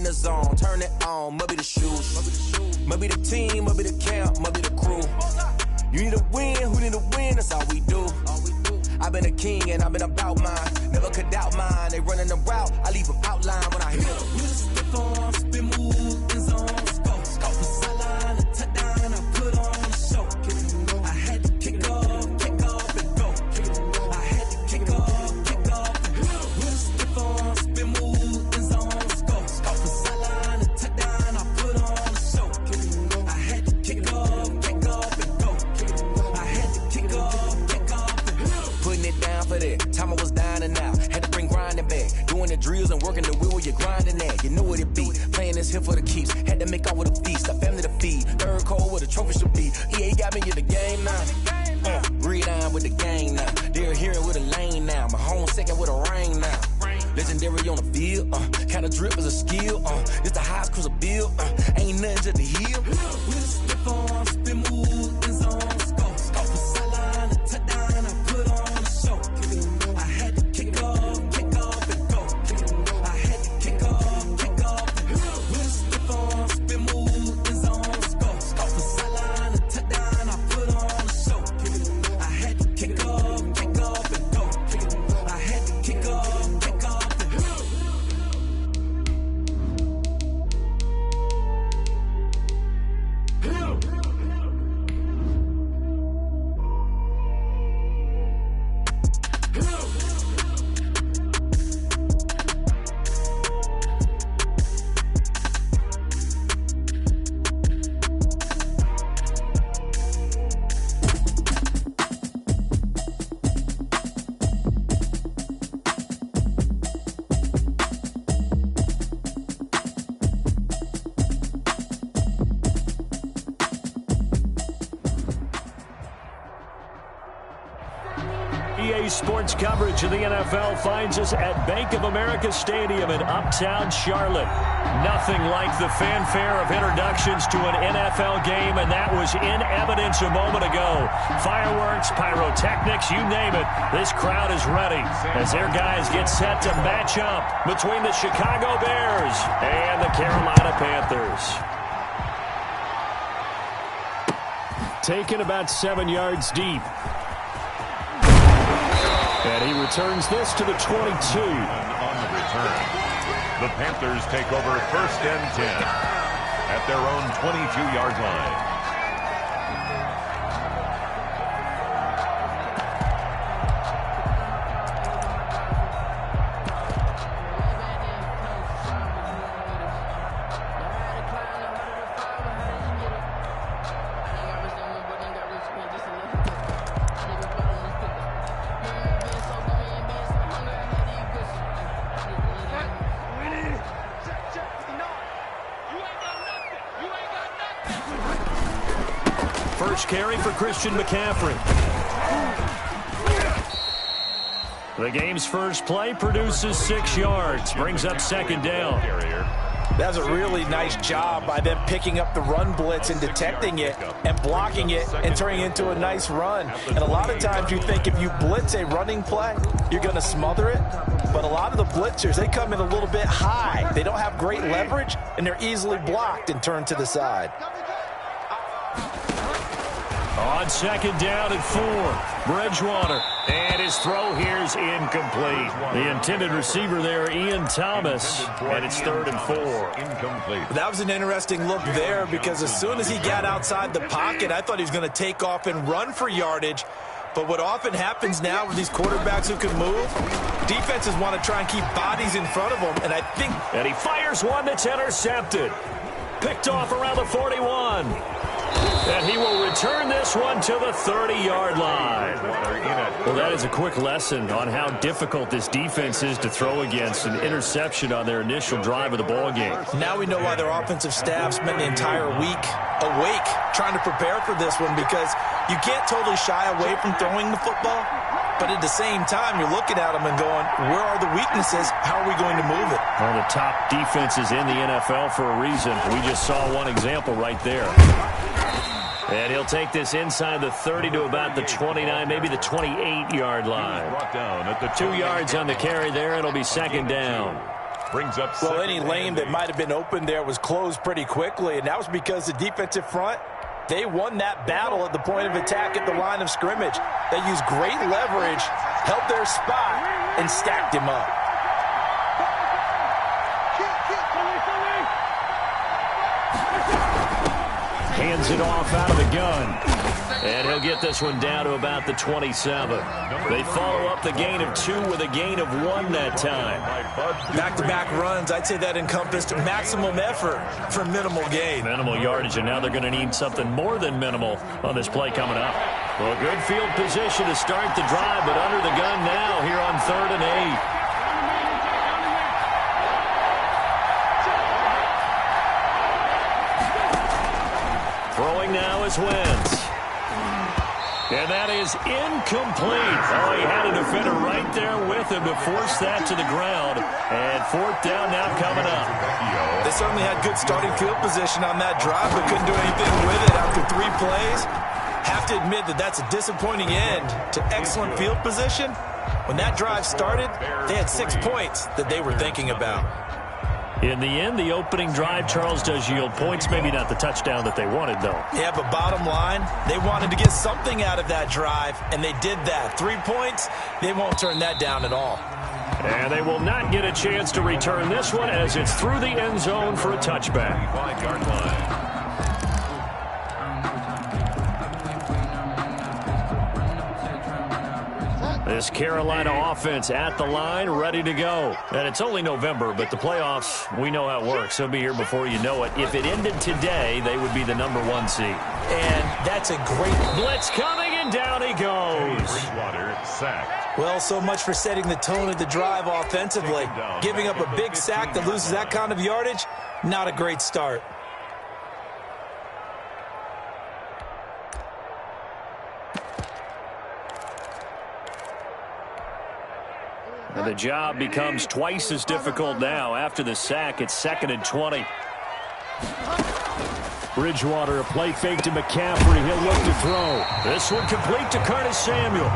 the zone, turn it on, maybe the shoes. Maybe the team, maybe the camp, maybe the crew. You need a win, who need a win, that's all we do. I've been a king and I've been about mine. Never could doubt mine, they running the route, I leave them outline when I hit them. We just spit on, spin move, in zone, scope from sideline to touchdown, I put on a show. I had to kick off and go. I had to kick off and go. We just spit on, spin move, in zone, scope from sideline to touchdown, I put on a show. I had to kick off and go. I had to kick off and go. Putting it down for that. Time I was down and out. Had to bring grinding back. Doing the drills and working the wheel where you're grinding at. You know what it be. Playing this here for the keeps. Had to make off with a feast. A family to feed. Third cold where the trophy should be. EA got me in the game now. Breed on with the gang now. They're here with a lane now. My home second with a ring now. Legendary on the field. Kinda drip is a skill. It's the highest cruiser bill. Ain't nothing to the heel. We just slip on, spin move, in zone, scope from sideline to touchdown, I put on a show. I had to kick off and go. I had to kick off and go. We just slip on, spin move, in zone, scope from sideline to touchdown, I put on a show. I had to kick off and go. I had to kick off and go. EA Sports coverage of the NFL finds us at Bank of America Stadium in Uptown Charlotte. Nothing like the fanfare of introductions to an NFL game, and that was in evidence a moment ago. Fireworks, pyrotechnics, you name it. This crowd is ready as their guys get set to match up between the Chicago Bears and the Carolina Panthers. Taken about 7 yards deep. And he returns this to the 22. On the return, the Panthers take over 1st and 10 at their own 22-yard line. First carry for Christian McCaffrey. The game's first play produces 6 yards, brings up 2nd down. That's a really nice job by them picking up the run blitz and detecting it and blocking it and turning it into a nice run. And a lot of times you think if you blitz a running play, you're going to smother it. But a lot of the blitzers, they come in a little bit high. They don't have great leverage, and they're easily blocked and turned to the side. On 2nd down and 4, Bridgewater. And his throw here is incomplete. The intended receiver there, Ian Thomas. And it's 3rd and 4. Incomplete. That was an interesting look there because as soon as he got outside the pocket, I thought he was going to take off and run for yardage. But what often happens now with these quarterbacks who can move, defenses want to try and keep bodies in front of them. And I think... And he fires one that's intercepted. Picked off around the 41. And he will return this one to the 30-yard line. Well, that is a quick lesson on how difficult this defense is to throw against. An interception on their initial drive of the ball game. Now we know why their offensive staff spent the entire week awake trying to prepare for this one, because you can't totally shy away from throwing the football. But at the same time, you're looking at them and going, where are the weaknesses? How are we going to move it? One of the top defenses in the NFL for a reason. We just saw one example right there. And he'll take this inside the 30 to about the 29, maybe the 28-yard line. 2 yards on the carry there. It'll be 2nd down. brings up well, any lane that might have been open there was closed pretty quickly, and that was because the defensive front, they won that battle at the point of attack at the line of scrimmage. They used great leverage, held their spot, and stacked him up. Hands it off out of the gun. And he'll get this one down to about the 27. They follow up the gain of 2 with a gain of 1 that time. Back-to-back runs, I'd say that encompassed maximum effort for minimal gain. Minimal yardage, and now they're going to need something more than minimal on this play coming up. Well, good field position to start the drive, but under the gun now here on 3rd and 8. Throwing now is Wentz. And that is incomplete. Oh, he had a defender right there with him to force that to the ground. And 4th down now coming up. They certainly had good starting field position on that drive, but couldn't do anything with it after 3 plays. Have to admit that that's a disappointing end to excellent field position. When that drive started, they had 6 points that they were thinking about. In the end, the opening drive, Charles, does yield points. Maybe not the touchdown that they wanted, though. Yeah, but bottom line, they wanted to get something out of that drive, and they did that. 3 points, they won't turn that down at all. And they will not get a chance to return this one as it's through the end zone for a touchback. 5-yard line. This Carolina offense at the line, ready to go. And it's only November, but the playoffs, we know how it works. They'll be here before you know it. If it ended today, they would be the #1 seed. And that's a great blitz coming, and down he goes. Bridgewater sacked. Well, so much for setting the tone of the drive offensively. Giving up a big sack that loses that kind of yardage, not a great start. And the job becomes twice as difficult now. After the sack, it's 2nd and 20. Bridgewater, a play fake to McCaffrey. He'll look to throw. This one complete to Curtis Samuel.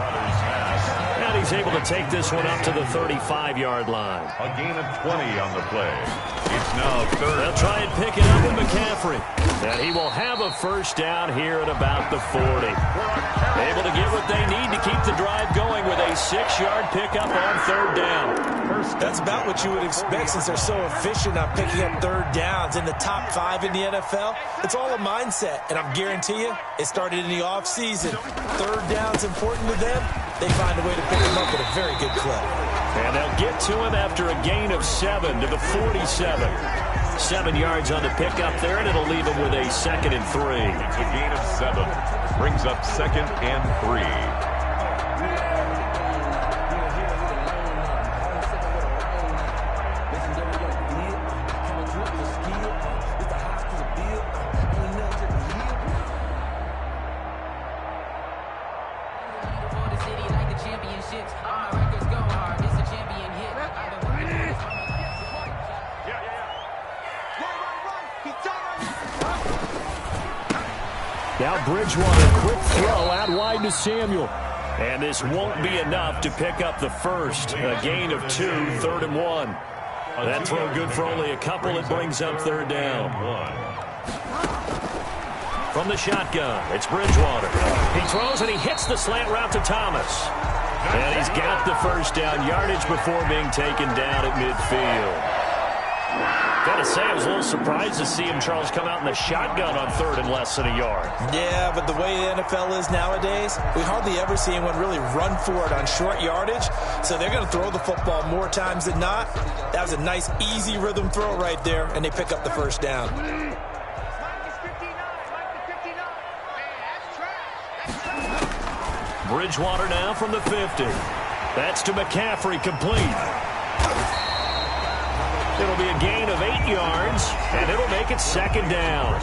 And he's able to take this one up to the 35-yard line. A gain of 20 on the play. It's now 3rd. They'll try and pick it up with McCaffrey. And he will have a 1st down here at about the 40. Able to get what they need to keep the drive going with a 6-yard pickup on 3rd down. That's about what you would expect since they're so efficient on picking up 3rd downs in the top 5 in the NFL. It's all a mindset, and I guarantee you it started in the offseason. 3rd down's important to them. They find a way to pick him up at a very good clip. And they'll get to him after a gain of 7 to the 47. 7 yards on the pickup there, and it'll leave him with a 2nd and 3. It's a gain of 7. Brings up 2nd and 3. Now Bridgewater, quick throw out wide to Samuel. And this won't be enough to pick up the 1st. A gain of 2, 3rd and 1. That throw good for only a couple. It brings up 3rd down. From the shotgun, it's Bridgewater. He throws and he hits the slant route to Thomas. And he's got the 1st down yardage before being taken down at midfield. Gotta say, I was a little surprised to see him, Charles, come out in the shotgun on 3rd and less than a yard. Yeah, but the way the NFL is nowadays, we hardly ever see anyone really run for it on short yardage. So they're going to throw the football more times than not. That was a nice, easy rhythm throw right there, and they pick up the 1st down. Bridgewater now from the 50. That's to McCaffrey, complete. It'll be a gain of 8 yards, and it'll make it 2nd down.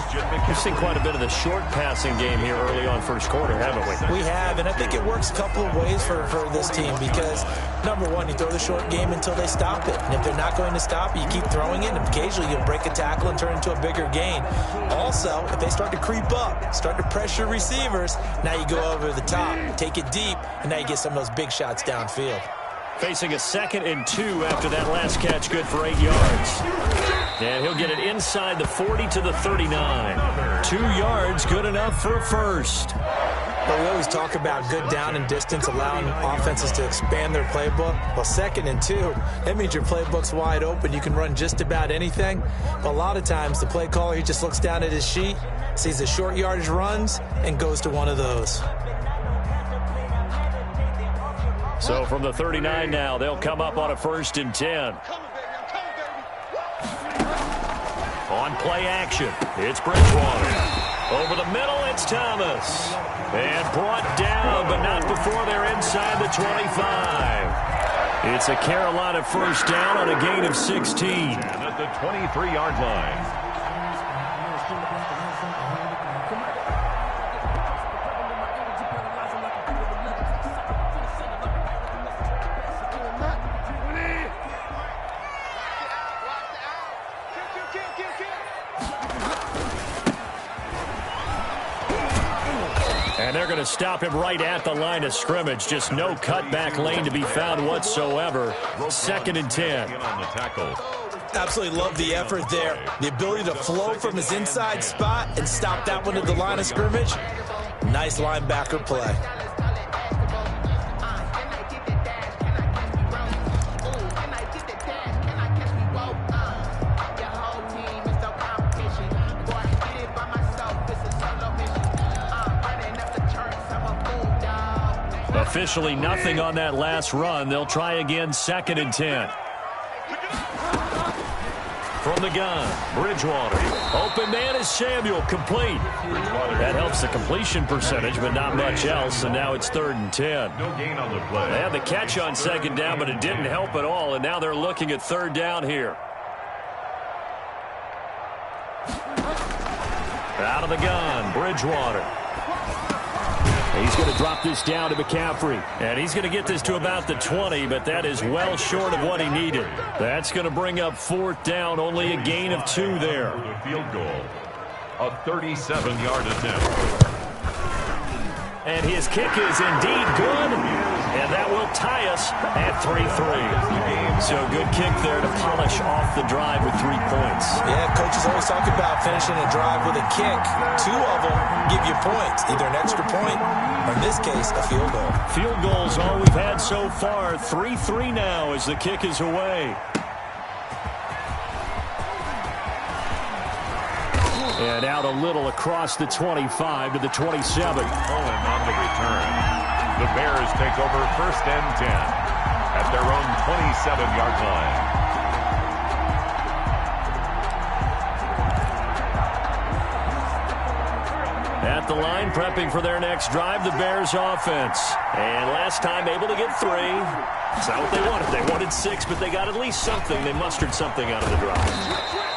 We've seen quite a bit of the short passing game here early on 1st quarter, haven't we? We have, and I think it works a couple of ways for this team because, number one, you throw the short game until they stop it. And if they're not going to stop it, you keep throwing it, and occasionally you'll break a tackle and turn it into a bigger gain. Also, if they start to creep up, start to pressure receivers, now you go over the top, take it deep, and now you get some of those big shots downfield. Facing a 2nd and 2 after that last catch, good for 8 yards. And he'll get it inside the 40 to the 39. 2 yards, good enough for a first. Well, we always talk about good down and distance, allowing offenses to expand their playbook. Well, 2nd and 2, that means your playbook's wide open. You can run just about anything. But a lot of times, the play caller, he just looks down at his sheet, sees the short yardage runs, and goes to one of those. So from the 39 now, they'll come up on a 1st and 10. On play action, it's Bridgewater. Over the middle, it's Thomas. And brought down, but not before they're inside the 25. It's a Carolina 1st down on a gain of 16. And at the 23-yard line. And they're going to stop him right at the line of scrimmage. Just no cutback lane to be found whatsoever. 2nd and 10. On the tackle. Absolutely love the effort there. The ability to flow from his inside spot and stop that one at the line of scrimmage. Nice linebacker play. Officially nothing on that last run. They'll try again, 2nd and 10. From the gun, Bridgewater. Open man is Samuel, complete. That helps the completion percentage, but not much else, and now it's 3rd and 10. No gain on the play. They had the catch on 2nd down, but it didn't help at all, and now they're looking at 3rd down here. Out of the gun, Bridgewater. He's going to drop this down to McCaffrey. And he's going to get this to about the 20, but that is well short of what he needed. That's going to bring up 4th down, only a gain of 2 there. The field goal, a 37-yard attempt. And his kick is indeed good, and that will tie us at 3-3. So good kick there to polish off the drive with 3 points. Yeah, coaches always talk about finishing a drive with a kick. 2 of them give you points, either an extra point or, in this case, a field goal. Field goals all we've had so far. 3-3 now as the kick is away. And out a little across the 25 to the 27. Oh, and on the return, the Bears take over 1st and 10 at their own 27-yard line. At the line, prepping for their next drive, the Bears offense. And last time able to get 3. That's not what they wanted. They wanted 6, but they got at least something. They mustered something out of the drive.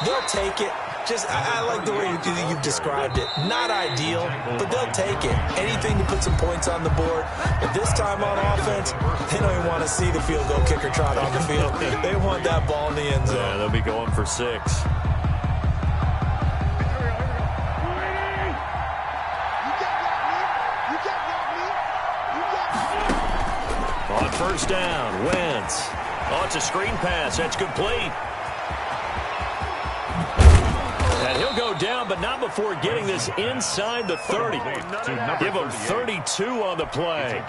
They'll take it. I like the way you described it. Not ideal, but they'll take it. Anything to put some points on the board. But this time on offense, they don't even want to see the field goal kicker trot on the field. They want that ball in the end zone. Yeah, they'll be going for 6. On 1st down, Wentz. Oh, it's a screen pass. That's complete. And he'll go down, but not before getting this inside the 30. Give him 32 on the play.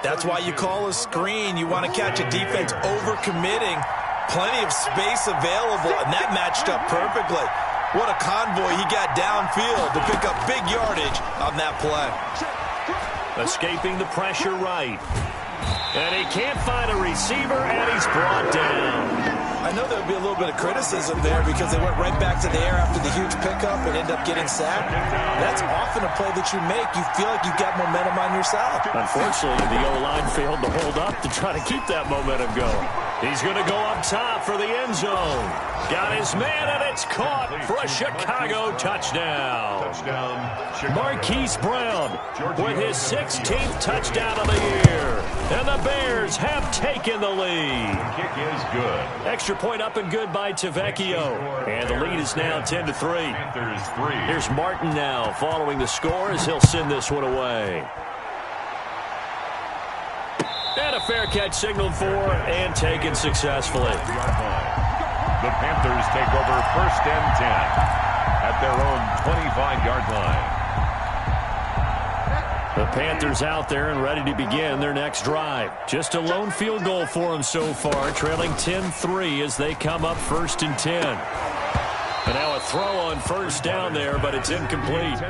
That's why you call a screen. You want to catch a defense overcommitting. Plenty of space available, and that matched up perfectly. What a convoy he got downfield to pick up big yardage on that play. Escaping the pressure right. And he can't find a receiver, and he's brought down. I know there would be a little bit of criticism there because they went right back to the air after the huge pickup and ended up getting sacked. That's often a play that you make. You feel like you've got momentum on your side. Unfortunately, the O-line failed to hold up to try to keep that momentum going. He's going to go up top for the end zone. Got his man, and it's caught for a Chicago touchdown. Marquise Brown with his 16th touchdown of the year. And the Bears have taken the lead. Kick is good. Extra point up and good by Tavecchio. And the lead is now 10-3. Panthers 3. Here's Martin now following the score as he'll send this one away. And And a fair catch signaled for and taken successfully. The Panthers take over 1st and 10 at their own 25-yard line. The Panthers out there and ready to begin their next drive. Just a lone field goal for them so far, trailing 10-3 as they come up 1st and 10. And now a throw on 1st down there, but it's incomplete.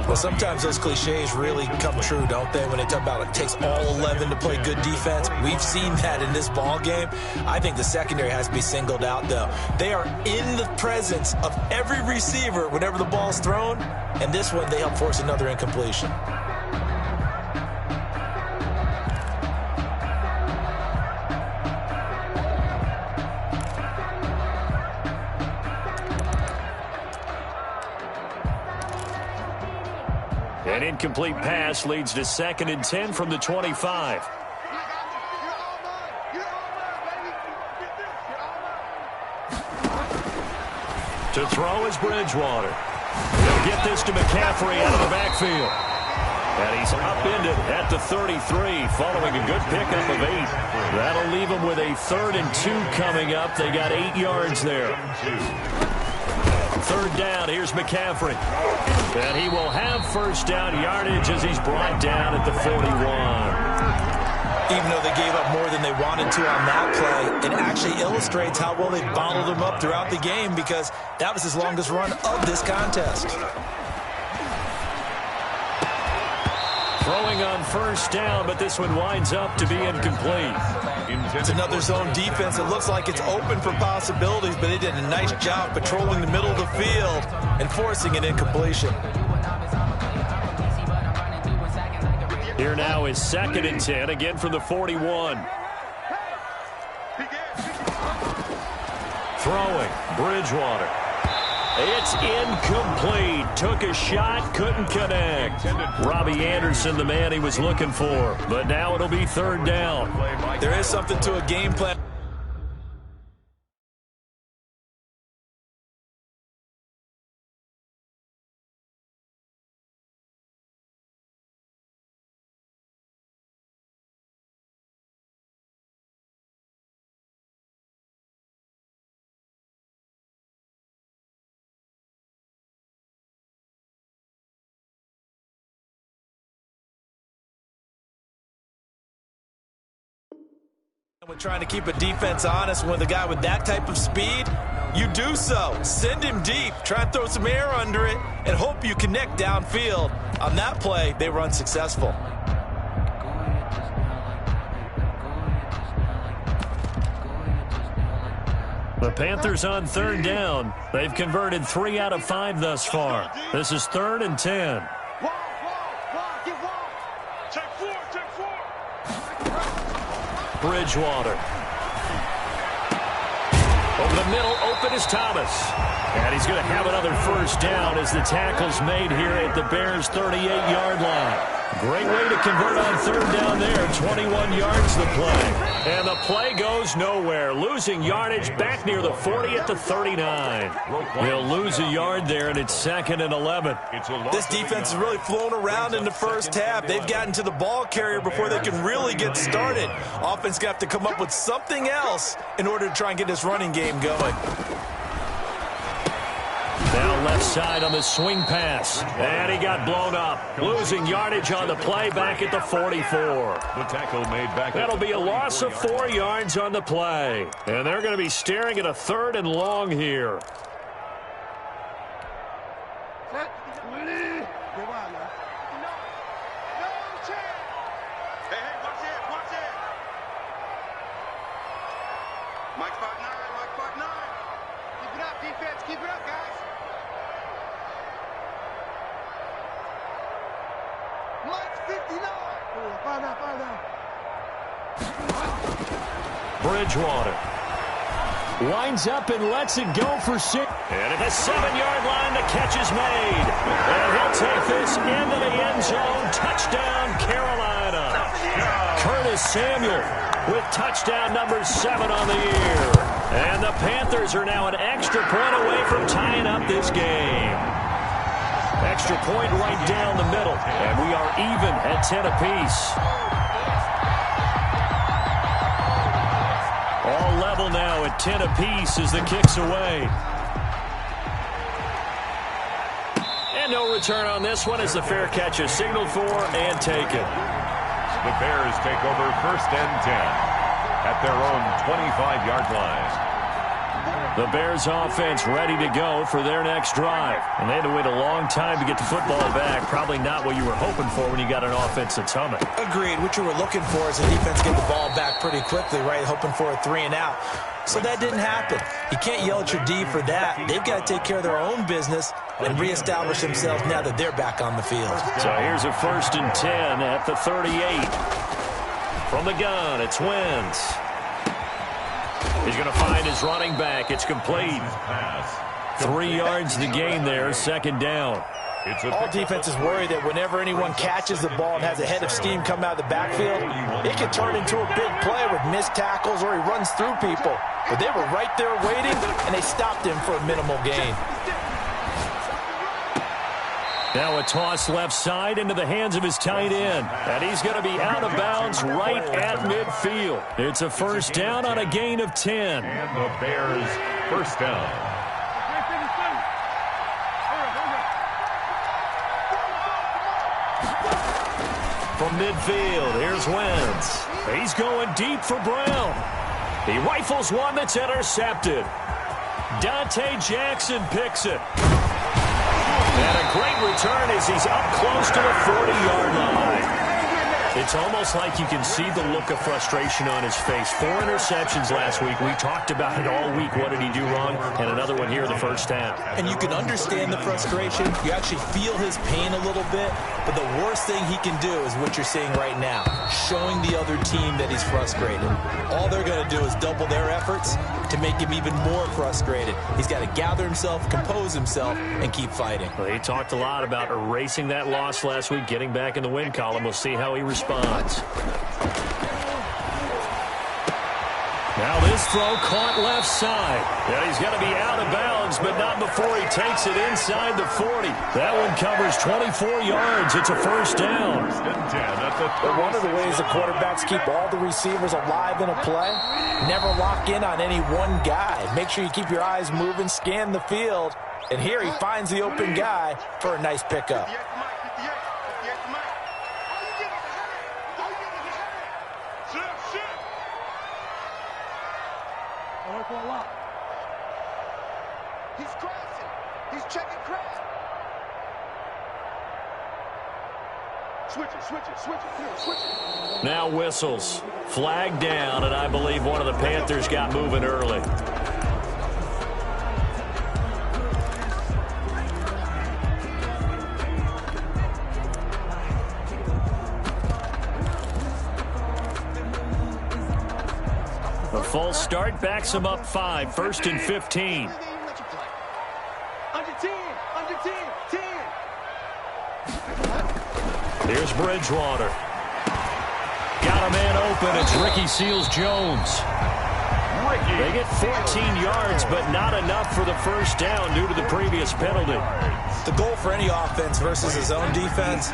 Well, sometimes those cliches really come true, don't they? When they talk about it takes all 11 to play good defense. We've seen that in this ball game. I think the secondary has to be singled out, though. They are in the presence of every receiver whenever the ball's thrown, and this one they help force another incompletion. An incomplete pass leads to 2nd and 10 from the 25. To throw is Bridgewater. They'll get this to McCaffrey out of the backfield. And he's upended at the 33 following a good pickup of 8. That'll leave him with a 3rd and 2 coming up. They got 8 yards there. 3rd down, here's McCaffrey. And he will have 1st down yardage as he's brought down at the 41. Even though they gave up more than they wanted to on that play, it actually illustrates how well they bottled them up throughout the game because that was his longest run of this contest. Throwing on 1st down, but this one winds up to be incomplete. It's another zone defense. It looks like it's open for possibilities, but they did a nice job patrolling the middle of the field and forcing an incompletion. Here now is 2nd and 10, again from the 41. Throwing, Bridgewater. It's incomplete. Took a shot, couldn't connect. Robbie Anderson, the man he was looking for. But now it'll be 3rd down. There is something to a game plan. When trying to keep a defense honest with a guy with that type of speed, you do so. Send him deep. Try and throw some air under it and hope you connect downfield. On that play, they were unsuccessful. The Panthers on 3rd down. They've converted 3 out of 5 thus far. This is 3rd and 10. Bridgewater. Over the middle, open is Thomas. And he's going to have another 1st down as the tackle's made here at the Bears' 38-yard line. Great way to convert on 3rd down there. 21 yards the play. And the play goes nowhere. Losing yardage back near the 40 at the 39. They'll lose a yard there, and it's 2nd and 11. This defense has really flown around in the first half. They've gotten to the ball carrier before they can really get started. Offense got to come up with something else in order to try and get this running game going. Now left side on the swing pass. And he got blown up. Losing yardage on the play back at the 44. The tackle made back. That'll be a loss of 4 yards on the play. And they're going to be staring at a 3rd and long here. Mike Park 9, Mike Park 9. Keep it up, defense. Keep it up, guys. Mike's 59. Find out. Bridgewater winds up and lets it go for 6. And at the 7-yard line, the catch is made. And he'll take this into the end zone. Touchdown, Carolina. Curtis Samuel with touchdown number 7 on the year. And the Panthers are now an extra point away from tying up this game. Extra point right down the middle. And we are even at 10 apiece. All level now at 10 apiece as the kick's away. And no return on this one as the fair catch is signaled for and taken. The Bears take over 1st and 10 at their own 25-yard line. The Bears offense ready to go for their next drive. And they had to wait a long time to get the football back. Probably not what you were hoping for when you got an offense that's humming. Agreed. What you were looking for is the defense get the ball back pretty quickly, right? Hoping for a 3 and out. So that didn't happen. You can't yell at your D for that. They've got to take care of their own business and reestablish themselves now that they're back on the field. So here's a 1st and 10 at the 38. From the gun, it's Wentz. He's going to find his running back. It's complete. 3 yards to gain there, 2nd down. All defenses worry that whenever anyone catches the ball and has a head of steam come out of the backfield, it can turn into a big play with missed tackles or he runs through people. But they were right there waiting, and they stopped him for a minimal gain. Now a toss left side into the hands of his tight end. And he's going to be out of bounds right at midfield. It's a 1st down on a gain of 10. And the Bears 1st down. From midfield, here's Wentz. He's going deep for Brown. He rifles one that's intercepted. Dante Jackson picks it. And a great return as he's up close to the 40-yard line. It's almost like you can see the look of frustration on his face. 4 interceptions last week. We talked about it all week. What did he do wrong? And another one here in the 1st half. And you can understand the frustration. You actually feel his pain a little bit. But the worst thing he can do is what you're seeing right now, showing the other team that he's frustrated. All they're going to do is double their efforts to make him even more frustrated. He's got to gather himself, compose himself, and keep fighting. Well, he talked a lot about erasing that loss last week, getting back in the win column. We'll see how he responds. Now this throw caught left side. And he's going to be out of bounds, but not before he takes it inside the 40. That one covers 24 yards. It's a 1st down. But one of the ways the quarterbacks keep all the receivers alive in a play, never lock in on any one guy. Make sure you keep your eyes moving, scan the field. And here he finds the open guy for a nice pickup. He's crossing. He's checking cross. Switch it. Now whistles. Flag down, and I believe one of the Panthers got moving early. A full start backs him up 5, 1st and 15. Under 10. Here's Bridgewater. Got a man open. It's Ricky Seals-Jones. They get 14 yards, but not enough for the 1st down due to the previous penalty. The goal for any offense versus his own defense,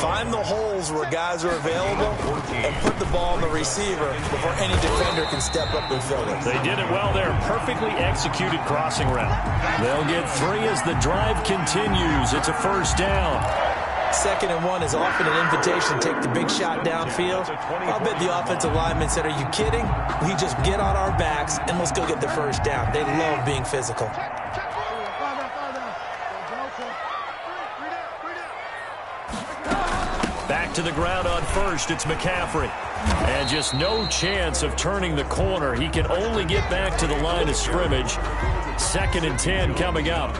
find the holes where guys are available and put the ball on the receiver before any defender can step up and fill it. They did it well there. Perfectly executed crossing route. They'll get 3 as the drive continues. It's a 1st down. 2nd and 1 is often an invitation to take the big shot downfield. I'll bet the offensive linemen said, are you kidding? We just get on our backs and let's go get the 1st down. They love being physical. Back to the ground on 1st. It's McCaffrey. And just no chance of turning the corner. He can only get back to the line of scrimmage. 2nd and 10 coming up.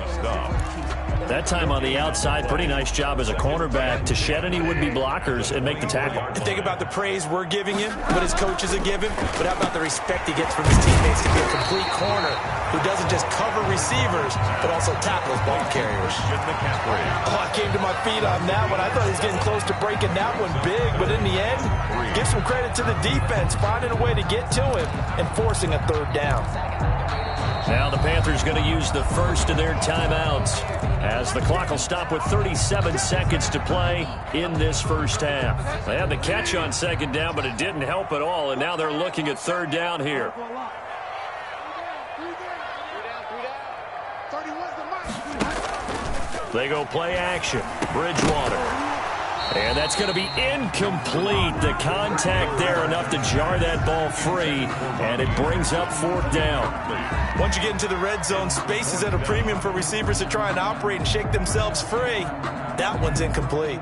That time on the outside, pretty nice job as a cornerback to shed any would-be blockers and make the tackle. And think about the praise we're giving him, what his coaches are giving, but how about the respect he gets from his teammates to be a complete corner who doesn't just cover receivers, but also tackles ball carriers. Oh, I came to my feet on that one. I thought he was getting close to breaking that one big, but in the end, give some credit to the defense, finding a way to get to him and forcing a 3rd down. Now the Panthers going to use the first of their timeouts as the clock will stop with 37 seconds to play in this first half. They had the catch on second down, but it didn't help at all, and now they're looking at third down here. They go play action. Bridgewater. And that's going to be incomplete. The contact there enough to jar that ball free, and it brings up fourth down. Once you get into the red zone, space is at a premium for receivers to try and operate and shake themselves free. That one's incomplete.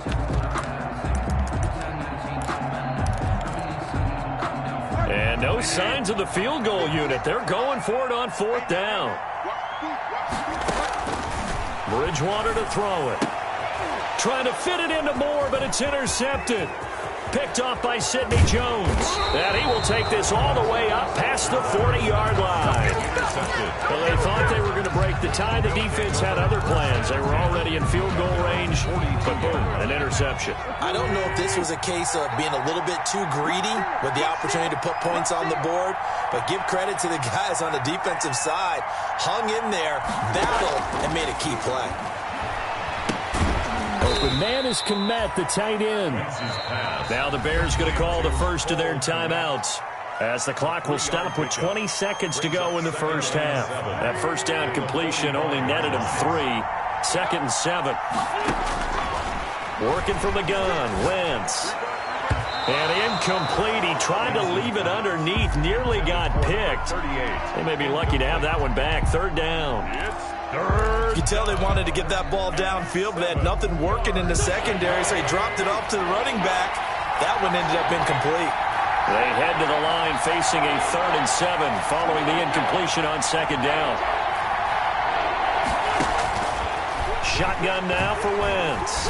And no signs of the field goal unit. They're going for it on fourth down. Bridgewater to throw it. Trying to fit it into Moore, but it's intercepted. Picked off by Sidney Jones. And he will take this all the way up past the 40-yard line. Well, they thought they were going to break the tie. The defense had other plans. They were already in field goal range, but boom, an interception. I don't know if this was a case of being a little bit too greedy with the opportunity to put points on the board, but give credit to the guys on the defensive side. Hung in there, battled, and made a key play. Open man is Kmet, the tight end. Now the Bears going to call the first of their timeouts as the clock will stop with 20 seconds to go in the first half. That first down completion only netted him 3. 2nd and 7. Working from the gun, Wentz. And incomplete. He tried to leave it underneath, nearly got picked. They may be lucky to have that one back. Third down. You tell they wanted to get that ball downfield, but they had nothing working in the secondary, so he dropped it off to the running back. That one ended up incomplete. They head to the line facing a 3rd and 7 following the incompletion on second down. Shotgun now for Wentz.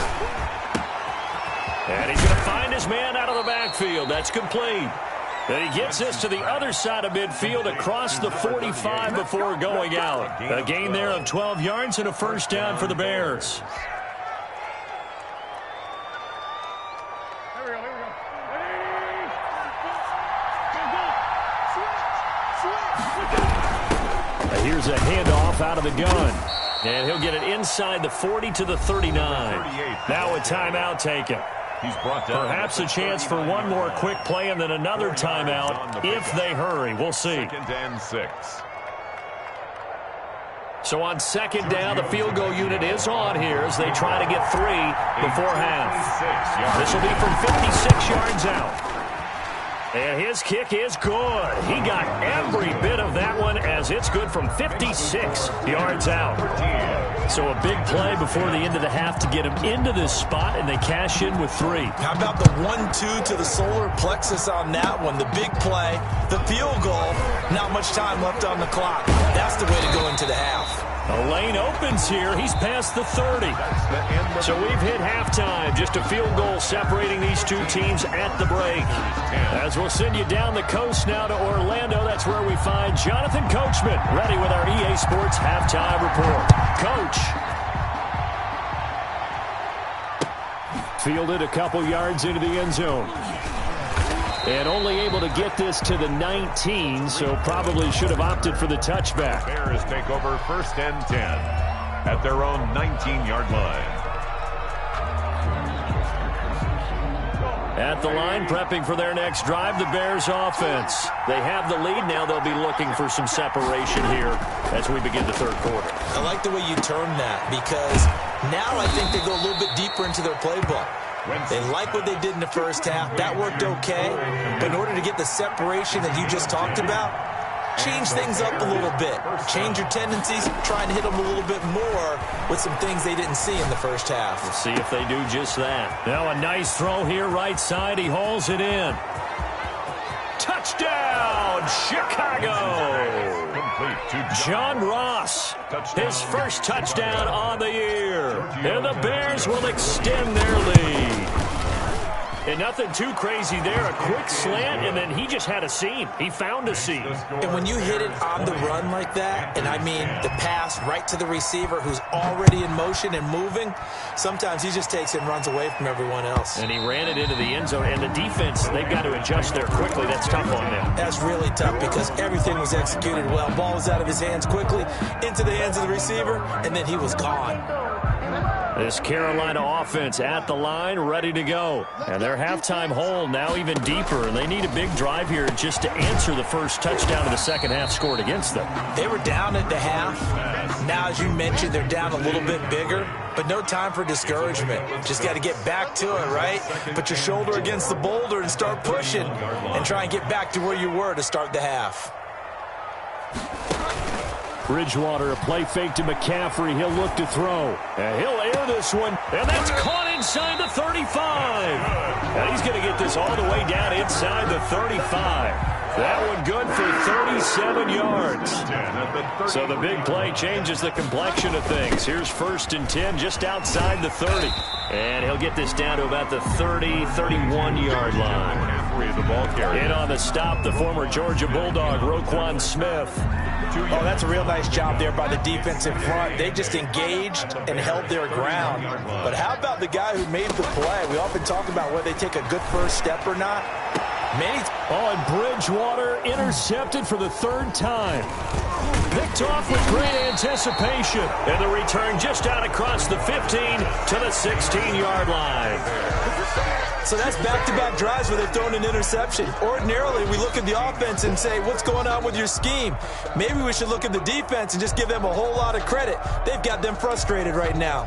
And he's going to find his man out of the backfield. That's complete. And he gets this to the other side of midfield across the 45 before going out. A gain there of 12 yards and a first down for the Bears. Here's a handoff out of the gun. And he'll get it inside the 40 to the 39. Now a timeout taken. Perhaps a chance for one more quick play and then another timeout if they hurry. We'll see. 2nd and 6. So on second down, the field goal unit is on here as they try to get 3 before half. This will be from 56 yards out. And his kick is good. He got every bit of that one as it's good from 56 yards out. So a big play before the end of the half to get him into this spot, and they cash in with 3. How about the 1-2 to the solar plexus on that one? The big play, the field goal, not much time left on the clock. That's the way to go into the half. A lane opens here. He's past the 30. So we've hit halftime. Just a field goal separating these two teams at the break. As we'll send you down the coast now to Orlando, that's where we find Jonathan Coachman ready with our EA Sports halftime report. Coach. Fielded a couple yards into the end zone. And only able to get this to the 19, so probably should have opted for the touchback. Bears take over 1st and 10 at their own 19-yard line. At the line, prepping for their next drive, the Bears offense. They have the lead. Now they'll be looking for some separation here as we begin the third quarter. I like the way you term that because now I think they go a little bit deeper into their playbook. They like what they did in the first half. That worked okay. But in order to get the separation that you just talked about, change things up a little bit. Change your tendencies, try and hit them a little bit more with some things they didn't see in the first half. We'll see if they do just that. Now a nice throw here, right side. He hauls it in. Touchdown, Chicago! John Ross, his first touchdown on the year. And the Bears will extend their lead. And nothing too crazy there. A quick slant, and then he just had a seam. He found a seam. And when you hit it on the run like that, and I mean the pass right to the receiver who's already in motion and moving, sometimes he just takes it and runs away from everyone else. And he ran it into the end zone. And the defense, they've got to adjust there quickly. That's tough on them. That's really tough because everything was executed well. Ball was out of his hands quickly, into the hands of the receiver, and then he was gone. This Carolina offense at the line, ready to go. And their halftime hole now even deeper. And they need a big drive here just to answer the first touchdown of the second half scored against them. They were down at the half. Now, as you mentioned, they're down a little bit bigger. But no time for discouragement. Just got to get back to it, right? Put your shoulder against the boulder and start pushing. And try and get back to where you were to start the half. Bridgewater, a play fake to McCaffrey. He'll look to throw. And he'll air this one. And that's caught inside the 35. And he's going to get this all the way down inside the 35. That one good for 37 yards. So the big play changes the complexion of things. Here's 1st and 10 just outside the 30. And he'll get this down to about the 30, 31-yard line. In on the stop, the former Georgia Bulldog, Roquan Smith. Oh, that's a real nice job there by the defense in front. They just engaged and held their ground. But how about the guy who made the play? We often talk about whether they take a good first step or not. And Bridgewater intercepted for the 3rd time. Picked off with great anticipation. And the return just out across the 15 to the 16-yard line. So that's back-to-back drives where they've thrown an interception. Ordinarily, we look at the offense and say, what's going on with your scheme? Maybe we should look at the defense and just give them a whole lot of credit. They've got them frustrated right now.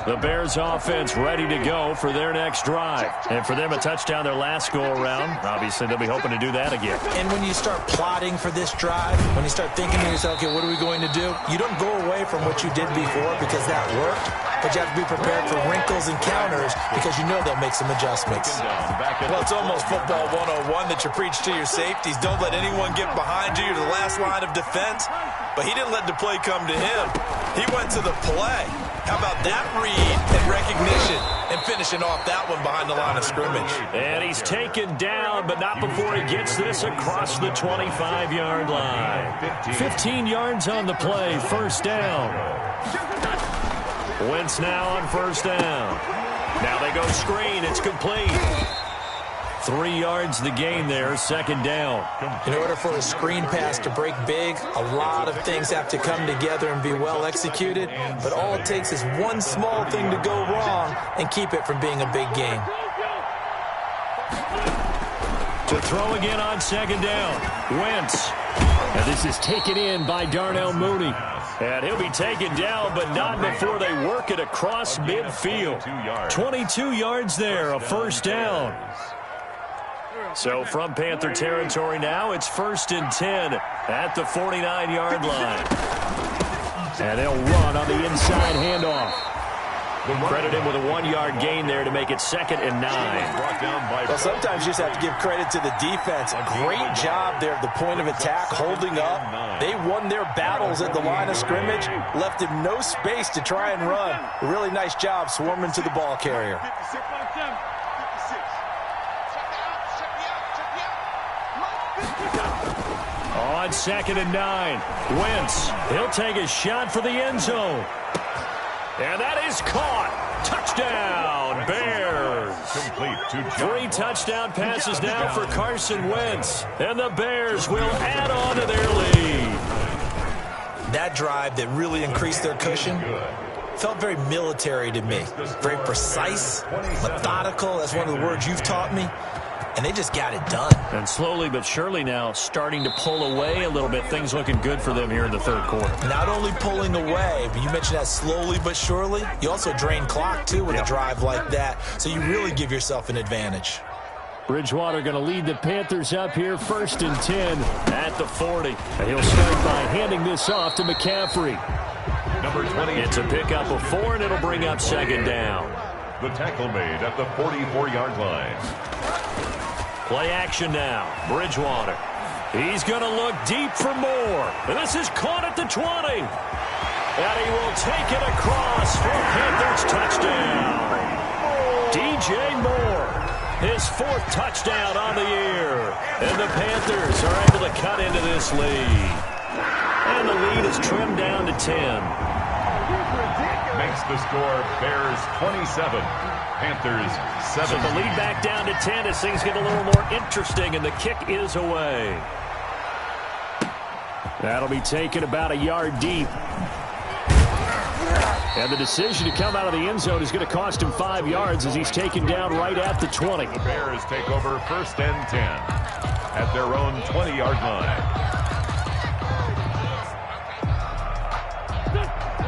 The Bears offense ready to go for their next drive. And for them, a touchdown their last go-around. Obviously, they'll be hoping to do that again. And when you start plotting for this drive, when you start thinking to yourself, okay, what are we going to do? You don't go away from what you did before because that worked. But you have to be prepared for wrinkles and counters because you know they'll make some adjustments. Well, it's almost football 101 that you preach to your safeties. Don't let anyone get behind you. You're the last line of defense. But he didn't let the play come to him. He went to the play. How about that read and recognition and finishing off that one behind the line of scrimmage? And he's taken down, but not before he gets this across the 25-yard line. 15 yards on the play, 1st down. Wentz now on 1st down. Now they go screen. It's complete. 3 yards the gain there, 2nd down. In order for a screen pass to break big, a lot of things have to come together and be well executed. But all it takes is one small thing to go wrong and keep it from being a big gain. To throw again on 2nd down. Wentz. And this is taken in by Darnell Mooney. And he'll be taken down, but not before they work it across midfield. 22 yards there, a 1st down. So from Panther territory now, it's 1st and 10 at the 49-yard line. And they'll run on the inside handoff. Credit him with a 1-yard gain there to make it 2nd and 9. Well, sometimes you just have to give credit to the defense. A great job there at the point of attack, holding up. They won their battles at the line of scrimmage, left him no space to try and run. A really nice job swarming to the ball carrier. On 2nd and 9, Wentz, he'll take a shot for the end zone. And that is caught. Touchdown, Bears. 3 touchdown passes now for Carson Wentz. And the Bears will add on to their lead. That drive that really increased their cushion felt very military to me. Very precise, methodical. That's one of the words you've taught me. And they just got it done. And slowly but surely now starting to pull away a little bit. Things looking good for them here in the 3rd quarter. Not only pulling away, but you mentioned that slowly but surely. You also drain clock, too, with a drive like that. So you really give yourself an advantage. Bridgewater going to lead the Panthers up here, 1st and 10 at the 40. And he'll start by handing this off to McCaffrey. Number 20. It's a pickup of 4, and it'll bring up 2nd down. The tackle made at the 44-yard line. Play action now. Bridgewater. He's going to look deep for more. And this is caught at the 20. And he will take it across for a Panthers touchdown. DJ Moore, his 4th touchdown on the year. And the Panthers are able to cut into this lead. And the lead is trimmed down to 10. Makes the score Bears 27, Panthers 7. So the lead back down to 10 as things get a little more interesting, and the kick is away. That'll be taken about a yard deep. And the decision to come out of the end zone is going to cost him 5 yards as he's taken down right at the 20. The Bears take over 1st and 10 at their own 20-yard line.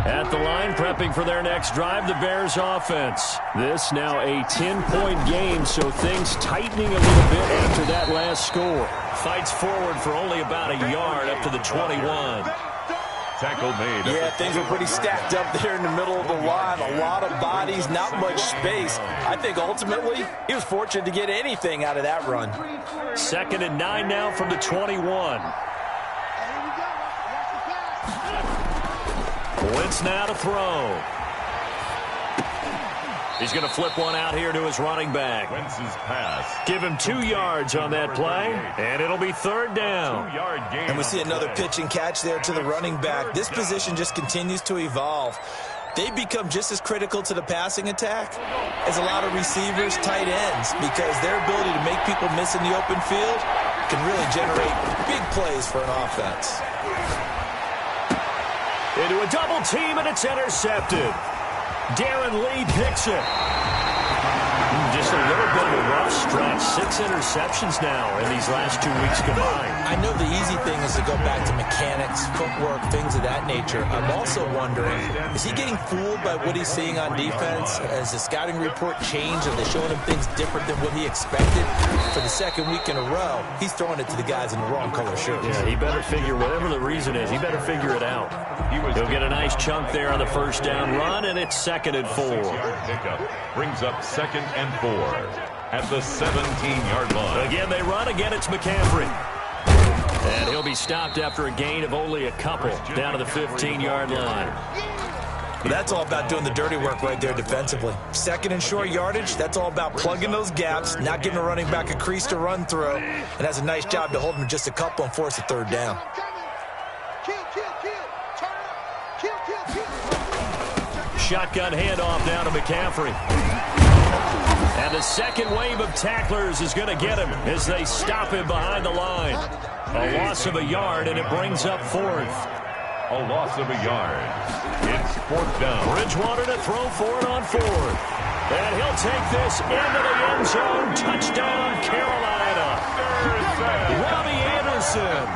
At the line, prepping for their next drive, the Bears offense. This now a 10-point game, so things tightening a little bit after that last score. Fights forward for only about a yard up to the 21. Tackle made. Yeah, things were pretty stacked up there in the middle of the line. A lot of bodies, not much space. I think ultimately he was fortunate to get anything out of that run. 2nd and 9 now from the 21. Wentz now to throw. He's going to flip one out here to his running back. Wentz's pass. Give him 2 yards on that play, and it'll be 3rd down. 2-yard gain. And we see another pitch and catch there to the running back. This position just continues to evolve. They become just as critical to the passing attack as a lot of receivers, tight ends, because their ability to make people miss in the open field can really generate big plays for an offense. Into a double team, and it's intercepted. Darren Lee picks it. Just a little bit of a rough stretch. 6 interceptions now in these last 2 weeks combined. I know the easy thing is to go back to mechanics, footwork, things of that nature. I'm also wondering, is he getting fooled by what he's seeing on defense? Has the scouting report changed? Are they showing him things different than what he expected? For the 2nd week in a row, he's throwing it to the guys in the wrong color shirts. Yeah, he better figure, whatever the reason is, he better figure it out. He'll get a nice chunk there on the 1st down run, and it's 2nd and 4. Pickup brings up 2nd and 4 at the 17-yard line. Again, they run. Again, it's McCaffrey. And he'll be stopped after a gain of only a couple down to the 15-yard line. But that's all about doing the dirty work right there defensively. 2nd and short yardage, that's all about plugging those gaps, not giving a running back a crease to run through, and has a nice job to hold him just a couple and force a 3rd down. Shotgun handoff down to McCaffrey. And the 2nd wave of tacklers is going to get him as they stop him behind the line. A loss of a yard, and it brings up 4th. A loss of a yard. It's 4th down. Bridgewater to throw for it on 4th. And he'll take this into the end zone. Touchdown, Carolina. Robbie Anderson.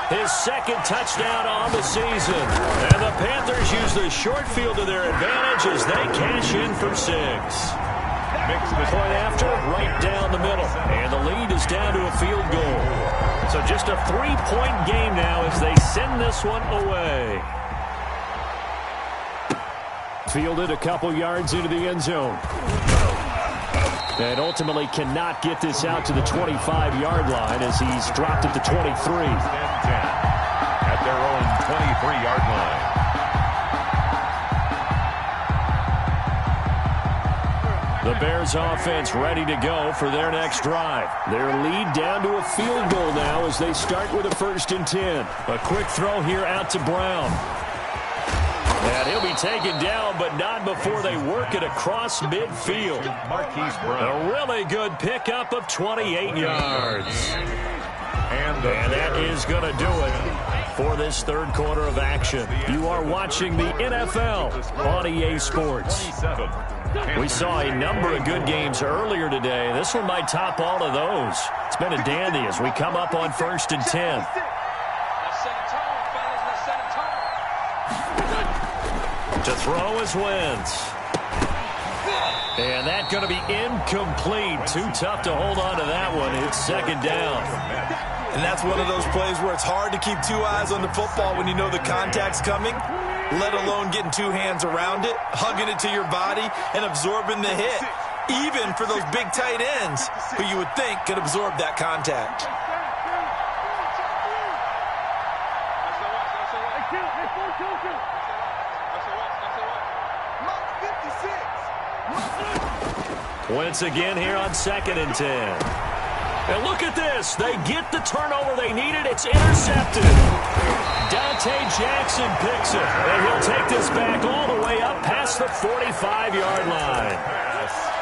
His 2nd touchdown on the season. And the Panthers use the short field to their advantage as they cash in for 6. Point after, right down the middle. And the lead is down to a field goal. So just a 3-point game now as they send this one away. Fielded a couple yards into the end zone. And ultimately cannot get this out to the 25-yard line as he's dropped at the 23. At their own 23-yard line. The Bears offense ready to go for their next drive. Their lead down to a field goal now as they start with a 1st and 10. A quick throw here out to Brown. And he'll be taken down, but not before they work it across midfield. Marquise Brown. A really good pickup of 28 yards. And that is going to do it for this 3rd quarter of action. You are watching the NFL on EA Sports. We saw a number of good games earlier today. This one might top all of those. It's been a dandy as we come up on 1st and 10. To throw is Wentz. And that's going to be incomplete. Too tough to hold on to that one. It's 2nd down. And that's one of those plays where it's hard to keep 2 eyes on the football when you know the contact's coming, let alone getting 2 hands around it, hugging it to your body, and absorbing the hit, even for those big tight ends who you would think could absorb that contact. Wentz again here on 2nd and 10. And look at this. They get the turnover they needed. It's intercepted. Dante Jackson picks it. And he'll take this back all the way up past the 45-yard line.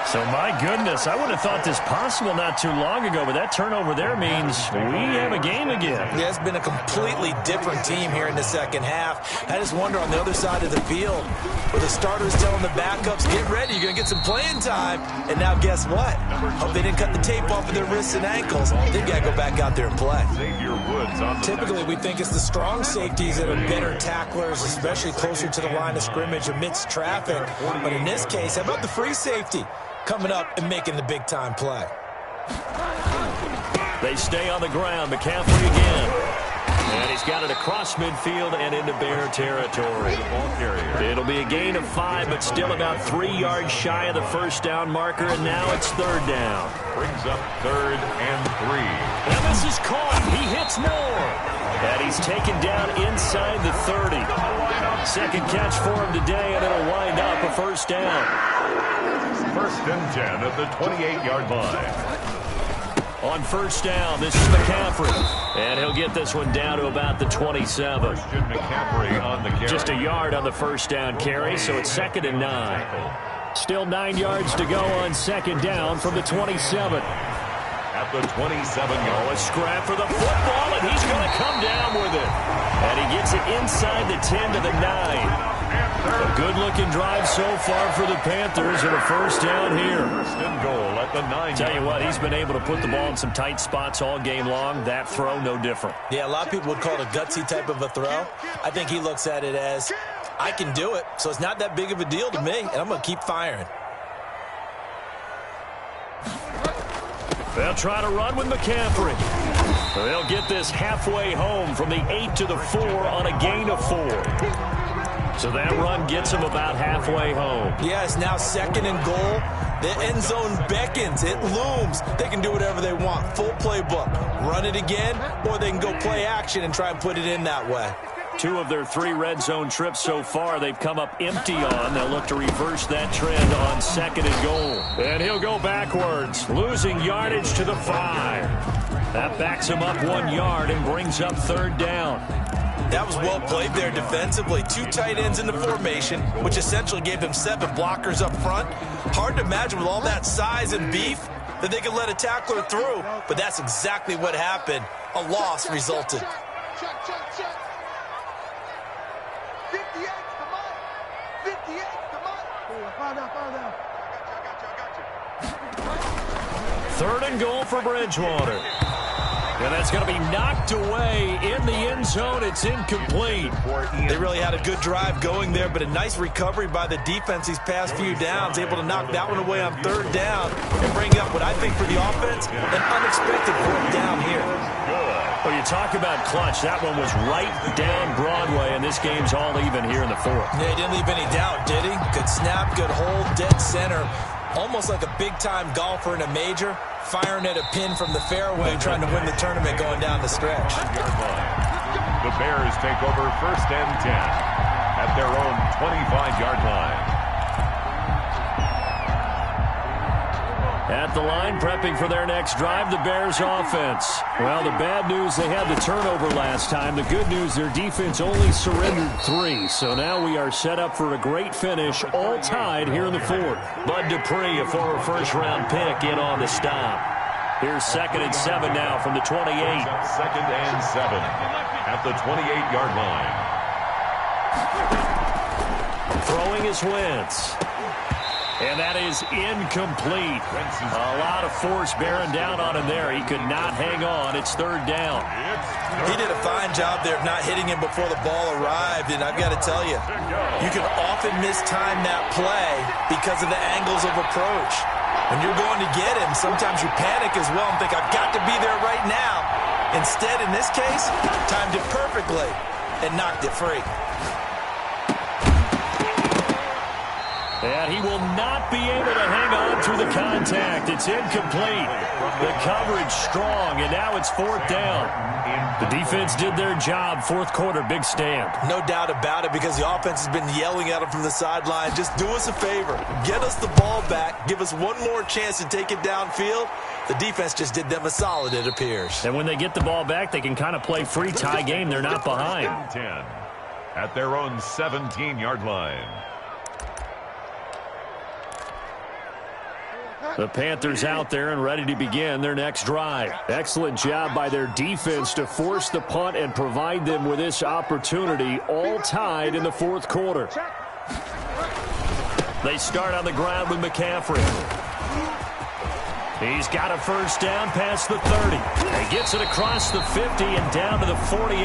So, my goodness, I would have thought this possible not too long ago, but that turnover there means we have a game again. Yeah, it's been a completely different team here in the second half. I just wonder on the other side of the field, where the starters telling the backups, get ready, you're going to get some playing time. And now guess what? Hope they didn't cut the tape off of their wrists and ankles. They've got to go back out there and play. Typically, we think it's the strong safeties that are better tacklers, especially closer to the line of scrimmage amidst traffic. But in this case, how about the free safety coming up and making the big-time play? They stay on the ground. McCaffrey again. And he's got it across midfield and into Bear territory. It'll be a gain of 5, but still about 3 yards shy of the first down marker, and now it's 3rd down. Brings up 3rd and 3. And this is caught. He hits Moore. And he's taken down inside the 30. Second catch for him today, and it'll wind up a first down. 1st and 10 at the 28-yard line. On first down, this is McCaffrey. And he'll get this one down to about the 27. Christian McCaffrey on the carry. Just a yard on the first down carry, so it's 2nd and 9. Still 9 yards to go on 2nd down from the 27. At the 27-yard. A scrap for the football, and he's going to come down with it. And he gets it inside the 10 to the 9. A good-looking drive so far for the Panthers, and a first down here. 1st and goal at the 9. Tell you what, he's been able to put the ball in some tight spots all game long. That throw, no different. Yeah, a lot of people would call it a gutsy type of a throw. I think he looks at it as, I can do it, so it's not that big of a deal to me, and I'm going to keep firing. They'll try to run with McCaffrey. They'll get this halfway home from the 8 to the 4 on a gain of 4. So that run gets them about halfway home. Yeah, it's now 2nd and goal. The end zone beckons. It looms. They can do whatever they want. Full playbook. Run it again, or they can go play action and try and put it in that way. 2 of their 3 red zone trips so far they've come up empty on. They'll look to reverse that trend on 2nd and goal. And he'll go backwards, losing yardage to the 5. That backs him up 1 yard and brings up 3rd down. That was well played there defensively. 2 tight ends in the formation, which essentially gave them 7 blockers up front. Hard to imagine with all that size and beef that they could let a tackler through, but that's exactly what happened. A loss resulted. Check, check, check. 58, come on. 58, come on. Found out. I got you. 3rd and goal for Bridgewater. And that's going to be knocked away in the end zone. It's incomplete. They really had a good drive going there, but a nice recovery by the defense these past few downs, able to knock that one away on 3rd down and bring up what I think for the offense, an unexpected 4th down here. Well, you talk about clutch. That one was right down Broadway, and this game's all even here in the 4th. Yeah, he didn't leave any doubt, did he? Good snap, good hold, dead center. Almost like a big-time golfer in a major, firing at a pin from the fairway, trying to win the tournament going down the stretch. The Bears take over 1st and 10 at their own 25-yard line. At the line, prepping for their next drive, the Bears offense. Well, the bad news, they had the turnover last time. The good news, their defense only surrendered 3. So now we are set up for a great finish, all tied here in the 4th. Bud Dupree, a former first-round pick, in on the stop. Here's 2nd and 7 now from the 28. 2nd and 7 at the 28-yard line. Throwing is Wentz. And that is incomplete. A lot of force bearing down on him there. He could not hang on. It's 3rd down. He did a fine job there of not hitting him before the ball arrived. And I've got to tell you, you can often mistime that play because of the angles of approach. When you're going to get him, sometimes you panic as well and think, I've got to be there right now. Instead, in this case, timed it perfectly and knocked it free. And he will not be able to hang on through the contact. It's incomplete. The coverage strong, and now it's 4th down. The defense did their job. 4th quarter, big stand. No doubt about it, because the offense has been yelling at him from the sideline. Just do us a favor. Get us the ball back. Give us one more chance to take it downfield. The defense just did them a solid, it appears. And when they get the ball back, they can kind of play free tie game. They're not behind. 10 at their own 17-yard line. The Panthers out there and ready to begin their next drive. Excellent job by their defense to force the punt and provide them with this opportunity, all tied in the 4th quarter. They start on the ground with McCaffrey. He's got a 1st down past the 30. He gets it across the 50 and down to the 48.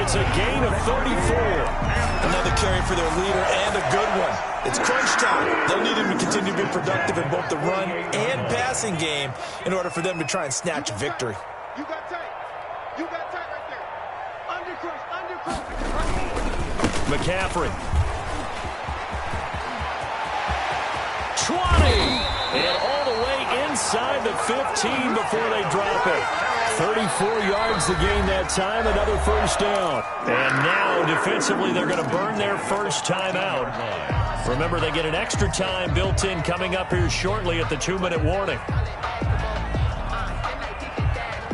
It's a gain of 34. Another carry for their leader, and a good one. It's crunch time. They'll need him to continue to be productive in both the run and passing game in order for them to try and snatch a victory. You got tight. You got tight right there. Under crunch. McCaffrey. 20. And all the way inside the 15 before they drop it. 34 yards to gain that time, another 1st down. And now, defensively, they're going to burn their first timeout. Remember, they get an extra time built in coming up here shortly at the 2-minute warning.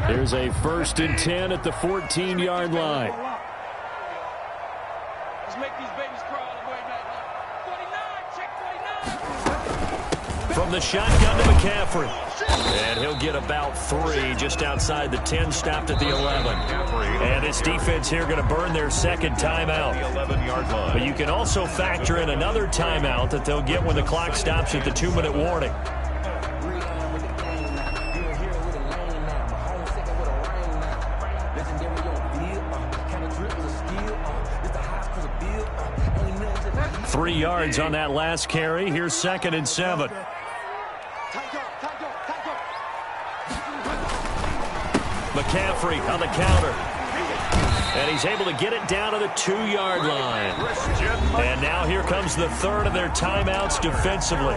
There's a 1st and 10 at the 14-yard line. Let's make these babies crawl all the way back. 49, check 49. From the shotgun to McCaffrey. And he'll get about 3 just outside the 10, stopped at the 11. And this defense here going to burn their 2nd timeout. But you can also factor in another timeout that they'll get when the clock stops at the 2-minute warning. Three yards on that last carry. Here's 2nd and 7. McCaffrey on the counter. And he's able to get it down to the 2-yard line. And now here comes the 3rd of their timeouts defensively.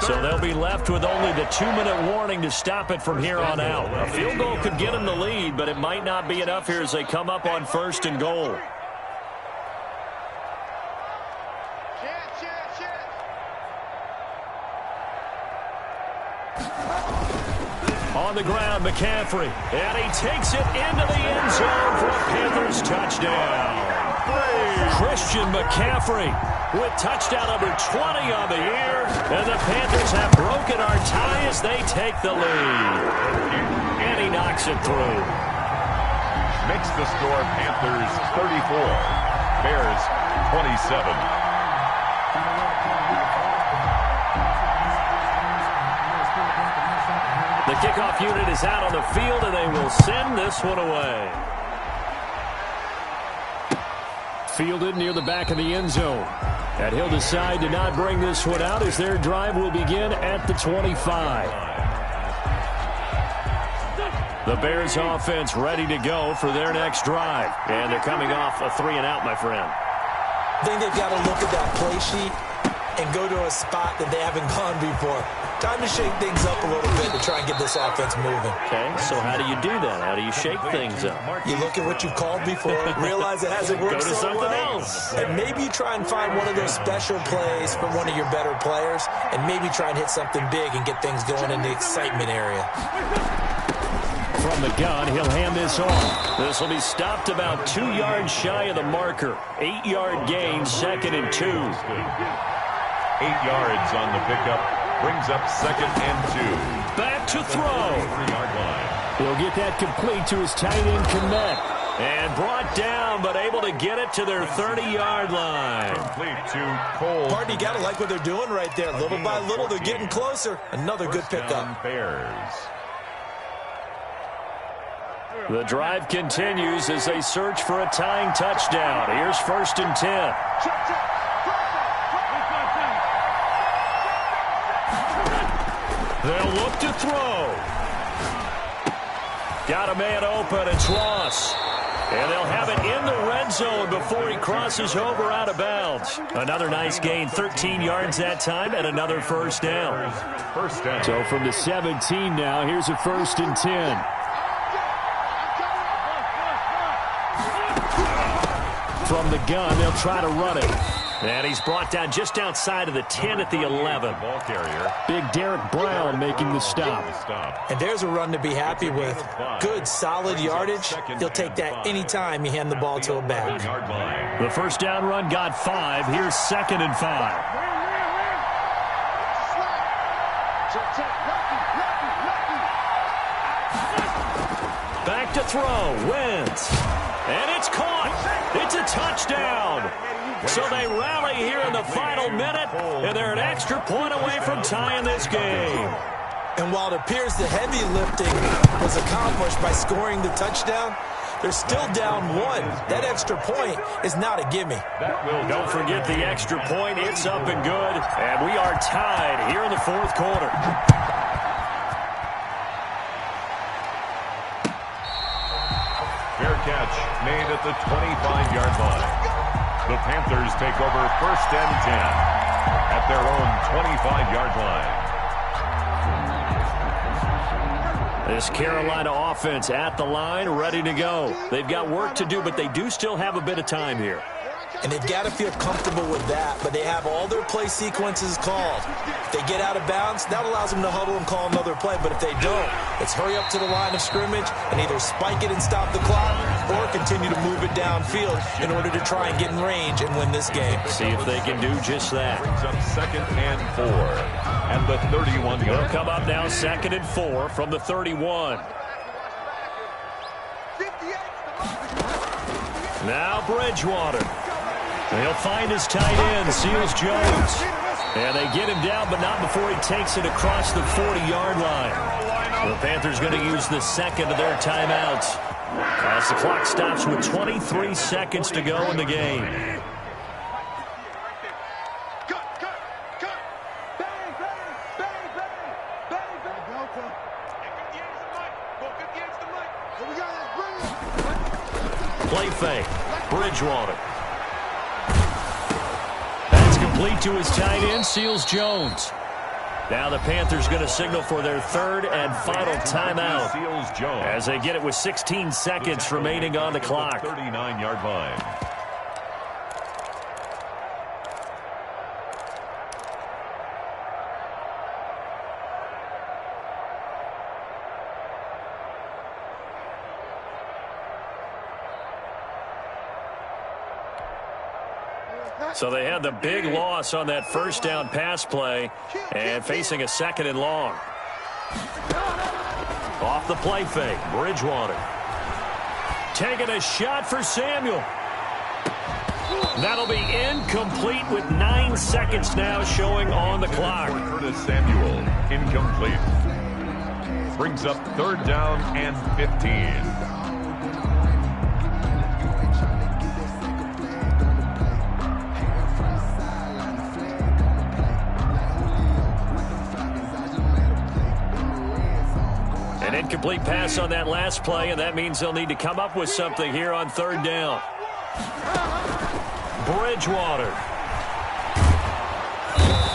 So they'll be left with only the 2-minute warning to stop it from here on out. A field goal could get them the lead, but it might not be enough here as they come up on 1st and goal. On the ground, McCaffrey. And he takes it into the end zone for a Panthers touchdown. Christian McCaffrey with touchdown number 20 on the year. And the Panthers have broken our tie as they take the lead. And he knocks it through. Makes the score Panthers 34, Bears 27. The kickoff unit is out on the field, and they will send this one away. Fielded near the back of the end zone. And he'll decide to not bring this one out as their drive will begin at the 25. The Bears offense ready to go for their next drive. And they're coming off a 3-and-out, my friend. I think they've got to look at that play sheet and go to a spot that they haven't gone before. Time to shake things up a little bit to try and get this offense moving. Okay, so how do you do that? How do you shake things up? You look at what you've called before, realize it hasn't worked Go to so something well, else. and maybe try and find one of those special plays from one of your better players, and maybe try and hit something big and get things going in the excitement area. From the gun, he'll hand this off. This will be stopped about 2 yards shy of the marker. 8-yard gain, 2nd and 2. 8 yards on the pickup. Brings up 2nd and 2. Back to throw. 3-yard line. He'll get that complete to his tight end Connect. And brought down, but able to get it to their 30-yard line. Complete to Cole. Party, you got to like what they're doing right there. Little by little, they're getting closer. Another good pickup. Bears. The drive continues as they search for a tying touchdown. Here's 1st and 10. They'll look to throw. Got a man open. It's Ross. And they'll have it in the red zone before he crosses over out of bounds. Another nice gain, 13 yards that time, and another first down. So from the 17 now, here's a 1st and 10. From the gun, they'll try to run it. And he's brought down just outside of the 10 at the 11. Ball carrier. Big Derek Brown making the stop. And there's a run to be happy with. Good, solid yardage. He'll take that anytime you hand the ball to a back. The first down run got 5. Here's 2nd and 5. Back to throw. Wentz. And it's caught. It's a touchdown. So they rally here in the final minute, and they're an extra point away from tying this game. And while it appears the heavy lifting was accomplished by scoring the touchdown, they're still down 1. That extra point is not a gimme. Don't forget the extra point. It's up and good. And we are tied here in the 4th quarter. Fair catch made at the 25-yard line. The Panthers take over 1st and 10 at their own 25-yard line. This Carolina offense at the line, ready to go. They've got work to do, but they do still have a bit of time here. And they've got to feel comfortable with that, but they have all their play sequences called. If they get out of bounds, that allows them to huddle and call another play, but if they don't, it's hurry up to the line of scrimmage and either spike it and stop the clock or continue to move it downfield in order to try and get in range and win this game. See if they can do just that. Brings up 2nd and 4 and the 31. They'll come up now 2nd and 4 from the 31. Now Bridgewater. They'll find his tight end, Seals Jones. And they get him down, but not before he takes it across the 40-yard line. The Panthers going to use the 2nd of their timeouts as the clock stops with 23 seconds to go in the game. Play fake. Bridgewater. That's complete to his tight end, Seals Jones. Now the Panthers going to signal for their 3rd and final timeout as they get it with 16 seconds remaining on the clock. 39-yard line. So they had the big loss on that first down pass play and facing a 2nd and long. Off the play fake, Bridgewater. Taking a shot for Samuel. That'll be incomplete with 9 seconds now showing on the clock. Curtis Samuel, incomplete. Brings up 3rd down and 15. Incomplete pass on that last play, and that means they'll need to come up with something here on 3rd down. Bridgewater.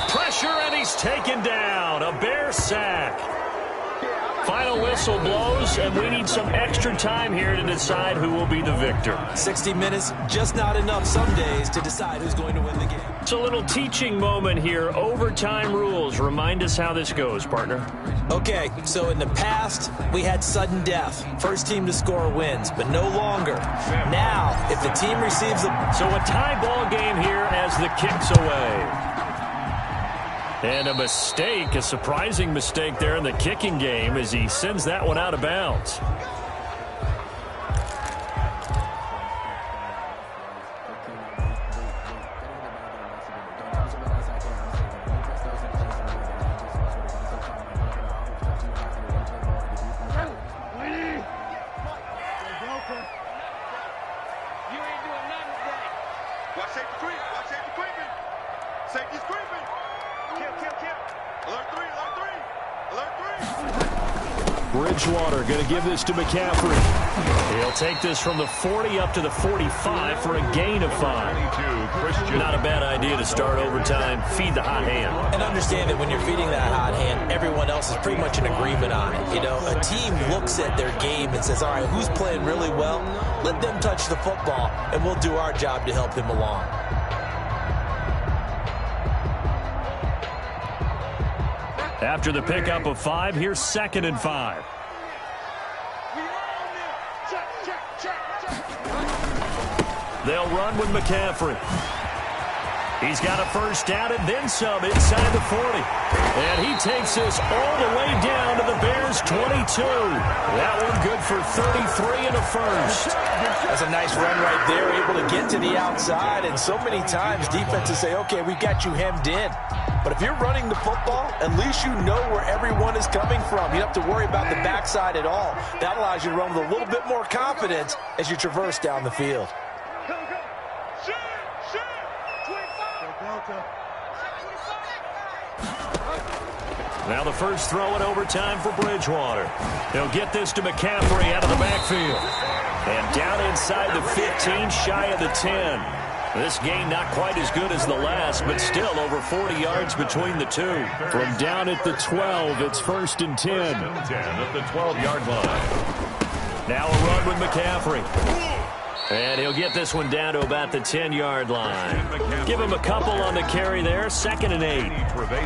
Pressure, and he's taken down. A Bear sack. Final whistle blows, and we need some extra time here to decide who will be the victor. 60 minutes, just not enough some days to decide who's going to win the game. It's a little teaching moment here. Overtime rules. Remind us how this goes, partner. Okay, so in the past, we had sudden death. First team to score wins, but no longer. Now, if the team receives a... So a tie ball game here as the kick's away. And a mistake, a surprising mistake there in the kicking game as he sends that one out of bounds. Bridgewater going to give this to McCaffrey. He'll take this from the 40 up to the 45 for a gain of 5. Not a bad idea to start overtime. Feed the hot hand. And understand that when you're feeding that hot hand, everyone else is pretty much in agreement on it. You know, a team looks at their game and says, all right, who's playing really well? Let them touch the football, and we'll do our job to help him along. After the pickup of 5, here's 2nd and 5. They'll run with McCaffrey. He's got a first down and then some inside the 40. And he takes this all the way down to the Bears' 22. That one good for 33 and a first. That's a nice run right there, able to get to the outside. And so many times defenses say, okay, we've got you hemmed in. But if you're running the football, at least you know where everyone is coming from. You don't have to worry about the backside at all. That allows you to run with a little bit more confidence as you traverse down the field. Now the first throw in overtime for Bridgewater. He'll get this to McCaffrey out of the backfield. And down inside the 15, shy of the 10. This game not quite as good as the last, but still over 40 yards between the two. From down at the 12, it's 1st and 10. 10 at the 12-yard line. Now a run with McCaffrey. And he'll get this one down to about the 10-yard line. Give him a couple on the carry there, 2nd and 8.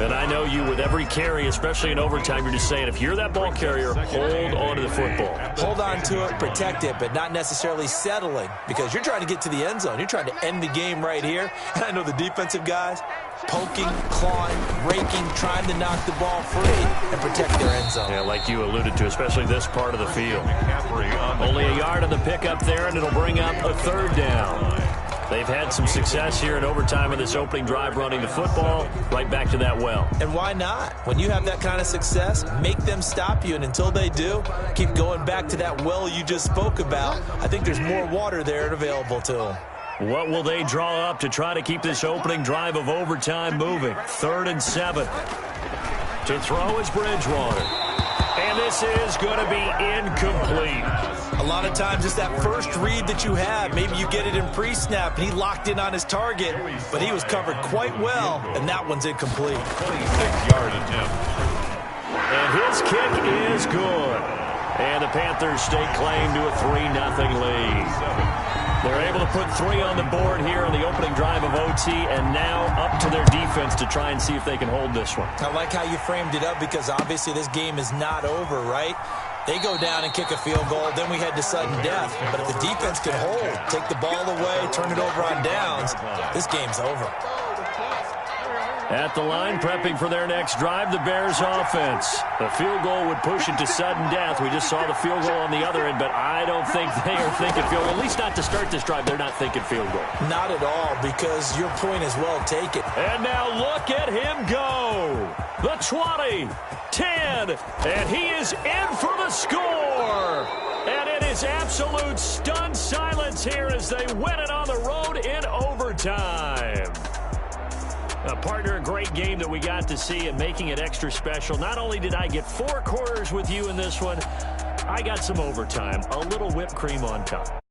And I know you, with every carry, especially in overtime, you're just saying, if you're that ball carrier, hold on to the football. Hold on to it, protect it, but not necessarily settling, because you're trying to get to the end zone. You're trying to end the game right here. And I know the defensive guys, poking, clawing, raking, trying to knock the ball free and protect their end zone. Yeah, like you alluded to, especially this part of the field. Only a yard on the pickup there, and it'll bring up a 3rd down. They've had some success here in overtime in this opening drive running the football. Right back to that well. And why not? When you have that kind of success, make them stop you. And until they do, keep going back to that well you just spoke about. I think there's more water there available to them. What will they draw up to try to keep this opening drive of overtime moving? 3rd and 7. To throw is Bridgewater. And this is going to be incomplete. A lot of times it's that first read that you have. Maybe you get it in pre-snap, and he locked in on his target, but he was covered quite well, and that one's incomplete. 26-yard attempt. And his kick is good. And the Panthers stake claim to a 3-0 lead. They're able to put 3 on the board here on the opening drive of OT, and now up to their defense to try and see if they can hold this one. I like how you framed it up, because obviously this game is not over, right? They go down and kick a field goal, then we head to sudden death. But if the defense can hold, take the ball away, turn it over on downs, this game's over. At the line, prepping for their next drive, the Bears offense. The field goal would push it to sudden death. We just saw the field goal on the other end, but I don't think they are thinking field goal. At least not to start this drive. They're not thinking field goal. Not at all, because your point is well taken. And now look at him go. The 20, 10, and he is in for the score. And it is absolute stunned silence here as they win it on the road in overtime. Partner, a great game that we got to see, and making it extra special. Not only did I get 4 quarters with you in this one, I got some overtime, a little whipped cream on top.